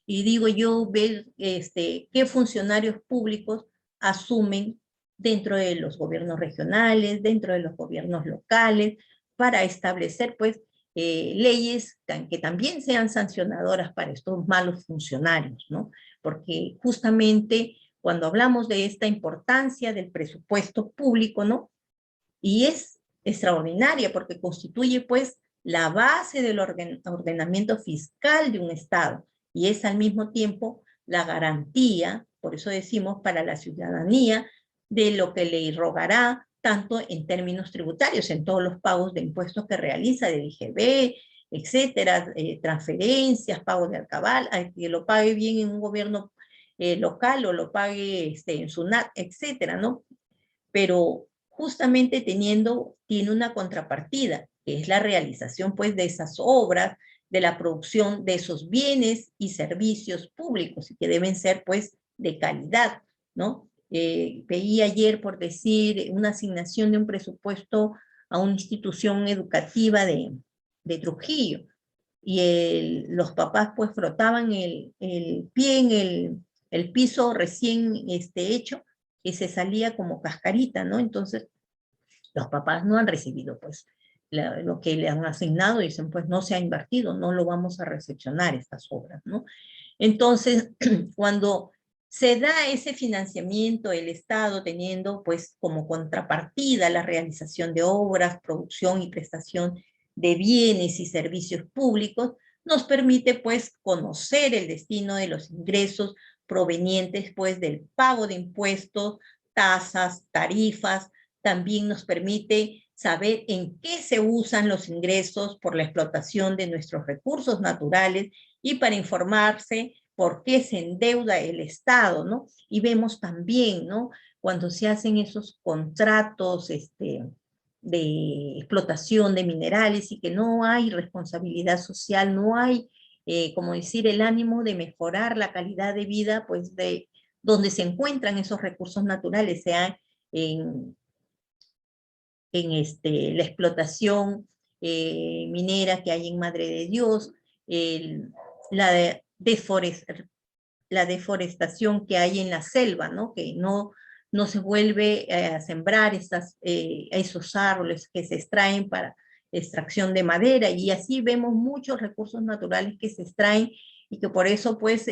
digo yo, ver qué funcionarios públicos asumen dentro de los gobiernos regionales, dentro de los gobiernos locales, para establecer pues leyes que también sean sancionadoras para estos malos funcionarios, ¿no? Porque justamente cuando hablamos de esta importancia del presupuesto público, ¿no? Y es extraordinaria porque constituye pues la base del ordenamiento fiscal de un Estado y es al mismo tiempo la garantía, por eso decimos, para la ciudadanía de lo que le irrogará tanto en términos tributarios, en todos los pagos de impuestos que realiza, del IGB, etcétera, transferencias, pagos de alcabal, que lo pague bien en un gobierno local o lo pague en SUNAT, etcétera, ¿no? Pero justamente tiene una contrapartida, que es la realización pues de esas obras, de la producción de esos bienes y servicios públicos, y que deben ser pues de calidad, ¿no? Veía ayer, por decir, una asignación de un presupuesto a una institución educativa de Trujillo, y los papás pues frotaban el pie en el piso recién hecho, que se salía como cascarita, ¿no? Entonces, los papás no han recibido, pues, lo que le han asignado, y dicen, pues, no se ha invertido, no lo vamos a recepcionar estas obras, ¿no? Entonces, cuando se da ese financiamiento, el Estado teniendo, pues, como contrapartida la realización de obras, producción y prestación de bienes y servicios públicos, nos permite, pues, conocer el destino de los ingresos provenientes, pues, del pago de impuestos, tasas, tarifas. También nos permite saber en qué se usan los ingresos por la explotación de nuestros recursos naturales y para informarse por qué se endeuda el Estado, ¿no? Y vemos también, ¿no? Cuando se hacen esos contratos de explotación de minerales y que no hay responsabilidad social, no hay, como decir, el ánimo de mejorar la calidad de vida, pues, de donde se encuentran esos recursos naturales, sea en la explotación minera que hay en Madre de Dios, la, la deforestación que hay en la selva, ¿no? Que no se vuelve a sembrar esos árboles que se extraen para extracción de madera, y así vemos muchos recursos naturales que se extraen y que por eso, pues,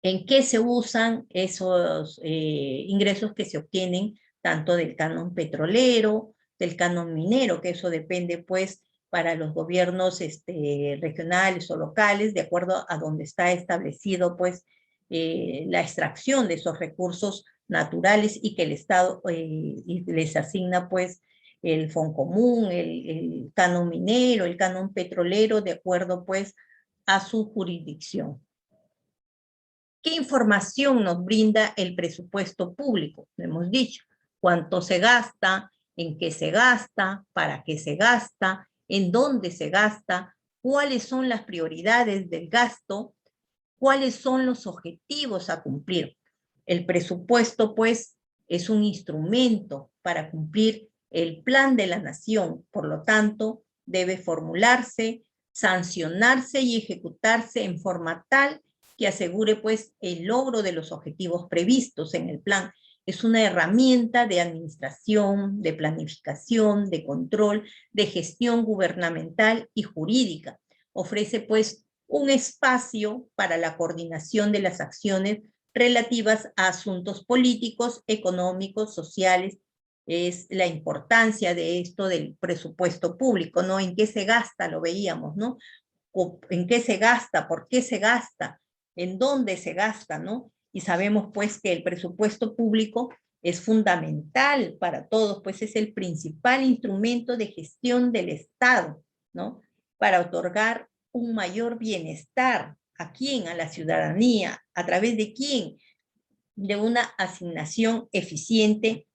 en qué se usan esos ingresos que se obtienen tanto del canon petrolero, del canon minero, que eso depende pues para los gobiernos regionales o locales, de acuerdo a donde está establecido pues la extracción de esos recursos naturales, y que el Estado les asigna pues el Foncomún, el canon minero, el canon petrolero, de acuerdo pues a su jurisdicción. ¿Qué información nos brinda el presupuesto público? Lo hemos dicho, cuánto se gasta, en qué se gasta, para qué se gasta, en dónde se gasta, cuáles son las prioridades del gasto, cuáles son los objetivos a cumplir. El presupuesto, pues, es un instrumento para cumplir el plan de la nación, por lo tanto, debe formularse, sancionarse y ejecutarse en forma tal que asegure pues el logro de los objetivos previstos en el plan. Es una herramienta de administración, de planificación, de control, de gestión gubernamental y jurídica. Ofrece pues un espacio para la coordinación de las acciones relativas a asuntos políticos, económicos, sociales. Es la importancia de esto del presupuesto público, ¿no? ¿En qué se gasta? Lo veíamos, ¿no? ¿En qué se gasta? ¿Por qué se gasta? ¿En dónde se gasta? ¿No? Y sabemos pues que el presupuesto público es fundamental para todos, pues es el principal instrumento de gestión del Estado, ¿no? Para otorgar un mayor bienestar. ¿A quién? A la ciudadanía. ¿A través de quién? De una asignación eficiente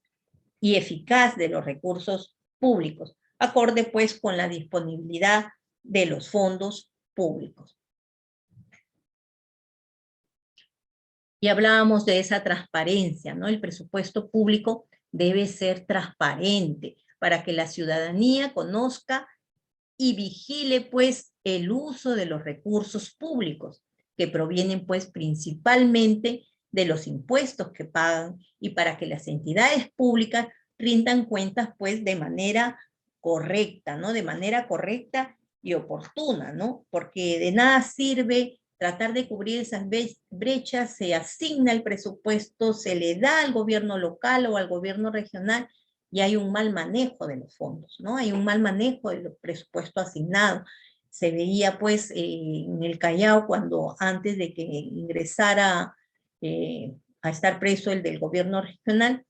y eficaz de los recursos públicos, acorde pues con la disponibilidad de los fondos públicos. Y hablábamos de esa transparencia, ¿no? El presupuesto público debe ser transparente para que la ciudadanía conozca y vigile pues el uso de los recursos públicos que provienen pues principalmente de los impuestos que pagan y para que las entidades públicas rindan cuentas pues de manera correcta, ¿no? De manera correcta y oportuna, ¿no? Porque de nada sirve tratar de cubrir esas brechas, se asigna el presupuesto, se le da al gobierno local o al gobierno regional y hay un mal manejo de los fondos, ¿no? Hay un mal manejo de los presupuestos asignados. Se veía pues en el Callao cuando antes de que ingresara a estar preso el del gobierno regional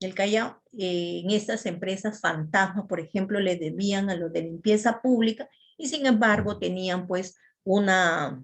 del Callao, en estas empresas fantasmas, por ejemplo, le debían a los de limpieza pública y sin embargo tenían pues una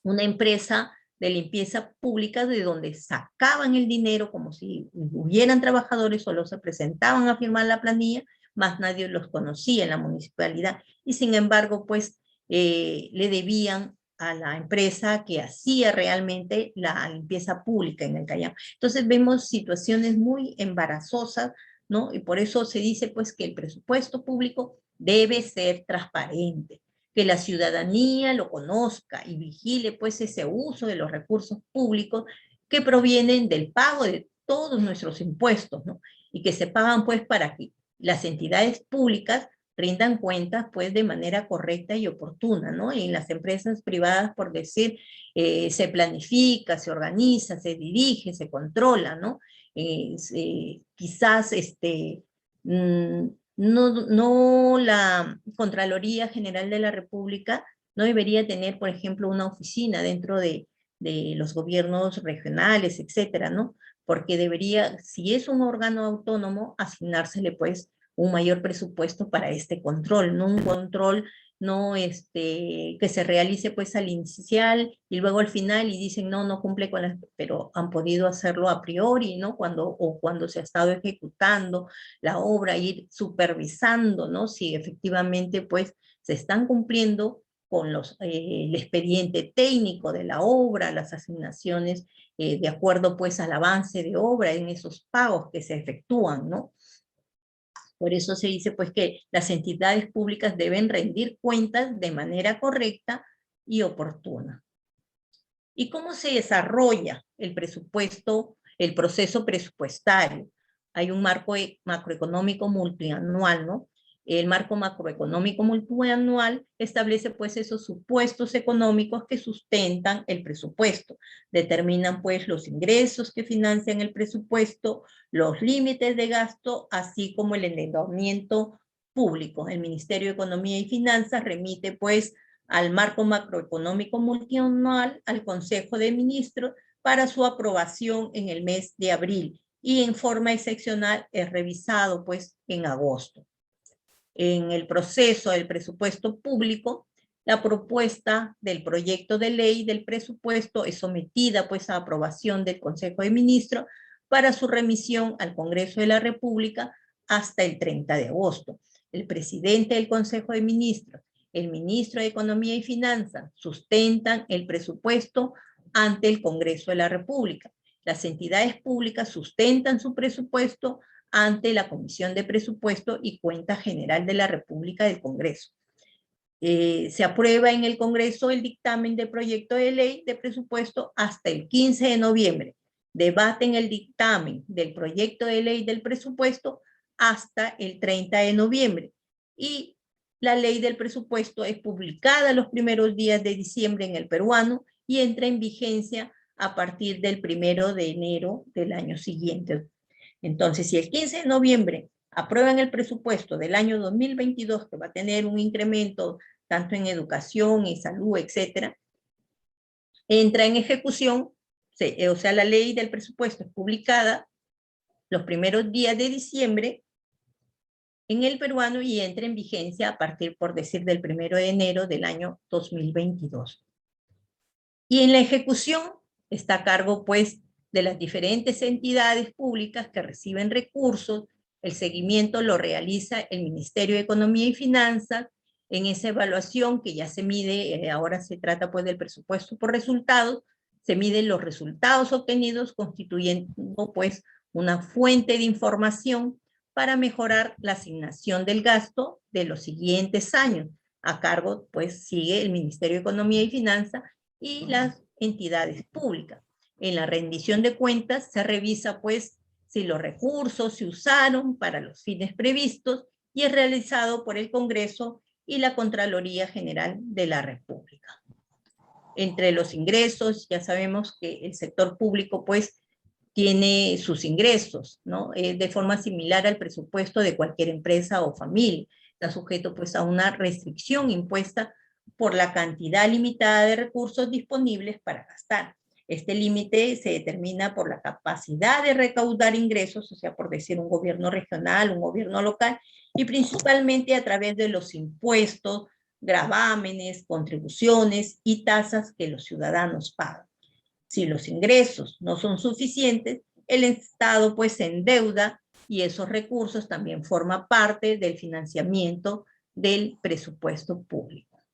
empresa de limpieza pública de donde sacaban el dinero como si hubieran trabajadores, solo se presentaban a firmar la planilla, más nadie los conocía en la municipalidad y sin embargo pues le debían a la empresa que hacía realmente la limpieza pública en el Callao. Entonces vemos situaciones muy embarazosas, ¿no? Y por eso se dice pues que el presupuesto público debe ser transparente, que la ciudadanía lo conozca y vigile pues ese uso de los recursos públicos que provienen del pago de todos nuestros impuestos, ¿no? Y que se pagan pues para que las entidades públicas rindan cuentas pues de manera correcta y oportuna, ¿no? Y en las empresas privadas, por decir, se planifica, se organiza, se dirige, se controla, ¿no? Quizás no la Contraloría General de la República no debería tener, por ejemplo, una oficina dentro de los gobiernos regionales, etcétera, ¿no? Porque debería, si es un órgano autónomo, asignársele pues un mayor presupuesto para este control, no un control no que se realice pues al inicial y luego al final y dicen no cumple con las, pero han podido hacerlo a priori, ¿no? Cuando se ha estado ejecutando la obra, ir supervisando, ¿no? Si efectivamente pues se están cumpliendo con el expediente técnico de la obra, las asignaciones de acuerdo pues al avance de obra en esos pagos que se efectúan, ¿no? Por eso se dice pues que las entidades públicas deben rendir cuentas de manera correcta y oportuna. ¿Y cómo se desarrolla el presupuesto, el proceso presupuestario? Hay un marco macroeconómico multianual, ¿no? El marco macroeconómico multianual establece pues esos supuestos económicos que sustentan el presupuesto. Determinan pues los ingresos que financian el presupuesto, los límites de gasto, así como el endeudamiento público. El Ministerio de Economía y Finanzas remite pues al marco macroeconómico multianual al Consejo de Ministros para su aprobación en el mes de abril y en forma excepcional es revisado pues en agosto. En el proceso del presupuesto público, la propuesta del proyecto de ley del presupuesto es sometida pues a aprobación del Consejo de Ministros para su remisión al Congreso de la República hasta el 30 de agosto. El presidente del Consejo de Ministros, el ministro de Economía y Finanzas sustentan el presupuesto ante el Congreso de la República. Las entidades públicas sustentan su presupuesto ante la Comisión de Presupuesto y Cuenta General de la República del Congreso. Se aprueba en el Congreso el dictamen de proyecto de ley de presupuesto hasta el 15 de noviembre. Debaten el dictamen del proyecto de ley del presupuesto hasta el 30 de noviembre. Y La ley del presupuesto es publicada los primeros días de diciembre en el peruano y entra en vigencia a partir del 1 de enero del año siguiente. Entonces, si el 15 de noviembre aprueban el presupuesto del año 2022, que va a tener un incremento tanto en educación, en salud, etcétera, entra en ejecución, o sea, la ley del presupuesto es publicada los primeros días de diciembre en el peruano y entra en vigencia a partir, por decir, del 1 de enero del año 2022. Y en la ejecución está a cargo, pues, de las diferentes entidades públicas que reciben recursos. El seguimiento lo realiza el Ministerio de Economía y Finanzas. En esa evaluación que ya se mide, ahora se trata pues del presupuesto por resultados, se miden los resultados obtenidos constituyendo pues una fuente de información para mejorar la asignación del gasto de los siguientes años. A cargo pues sigue el Ministerio de Economía y Finanzas y las entidades públicas. En la rendición de cuentas se revisa pues si los recursos se usaron para los fines previstos y es realizado por el Congreso y la Contraloría General de la República. Entre los ingresos, ya sabemos que el sector público pues tiene sus ingresos, ¿no? De forma similar al presupuesto de cualquier empresa o familia. Está sujeto pues a una restricción impuesta por la cantidad limitada de recursos disponibles para gastar. Este límite se determina por la capacidad de recaudar ingresos, o sea, por decir un gobierno regional, un gobierno local, y principalmente a través de los impuestos, gravámenes, contribuciones y tasas que los ciudadanos pagan. Si los ingresos no son suficientes, el Estado pues se endeuda y esos recursos también forman parte del financiamiento del presupuesto público.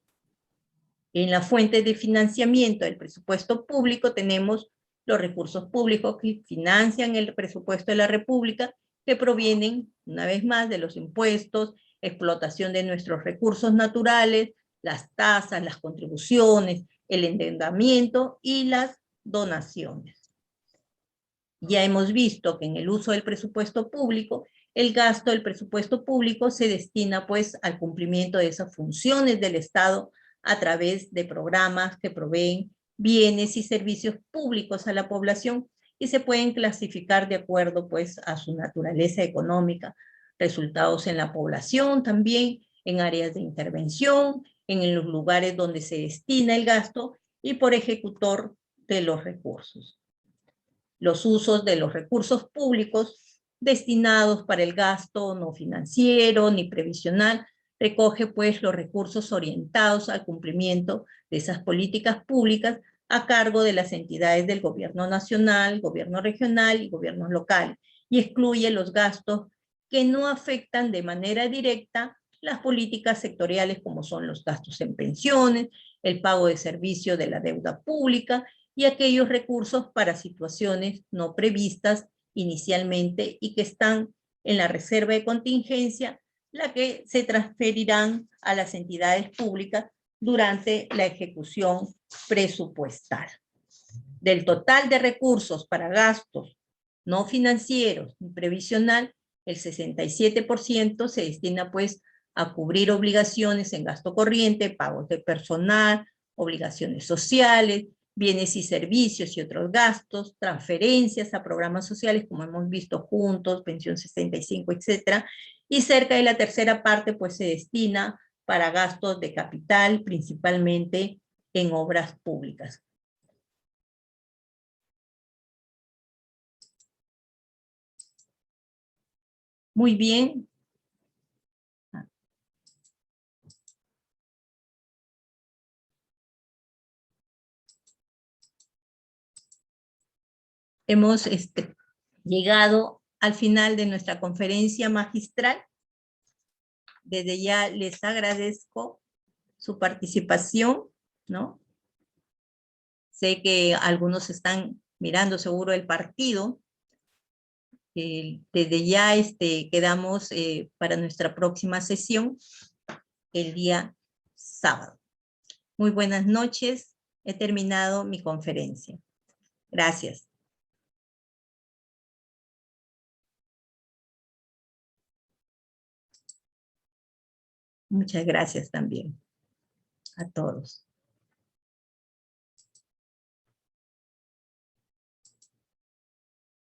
En la fuente de financiamiento del presupuesto público tenemos los recursos públicos que financian el presupuesto de la República, que provienen, una vez más, de los impuestos, explotación de nuestros recursos naturales, las tasas, las contribuciones, el endeudamiento y las donaciones. Ya hemos visto que en el uso del presupuesto público, el gasto del presupuesto público se destina pues al cumplimiento de esas funciones del Estado a través de programas que proveen bienes y servicios públicos a la población y se pueden clasificar de acuerdo pues a su naturaleza económica, resultados en la población también, en áreas de intervención, en los lugares donde se destina el gasto y por ejecutor de los recursos. Los usos de los recursos públicos destinados para el gasto no financiero ni previsional recoge pues los recursos orientados al cumplimiento de esas políticas públicas a cargo de las entidades del gobierno nacional, gobierno regional y gobiernos locales, y excluye los gastos que no afectan de manera directa las políticas sectoriales como son los gastos en pensiones, el pago de servicio de la deuda pública y aquellos recursos para situaciones no previstas inicialmente y que están en la reserva de contingencia, la que se transferirán a las entidades públicas durante la ejecución presupuestal. Del total de recursos para gastos no financieros ni previsional, el 67% se destina pues a cubrir obligaciones en gasto corriente, pagos de personal, obligaciones sociales, bienes y servicios y otros gastos, transferencias a programas sociales, como hemos visto juntos, pensión 65, etcétera, y cerca de la tercera parte pues se destina para gastos de capital, principalmente en obras públicas. Muy bien. Hemos llegado al final de nuestra conferencia magistral. Desde ya les agradezco su participación, ¿no? Sé que algunos están mirando seguro el partido. Desde ya quedamos para nuestra próxima sesión el día sábado. Muy buenas noches. He terminado mi conferencia. Gracias. Muchas gracias también a todos.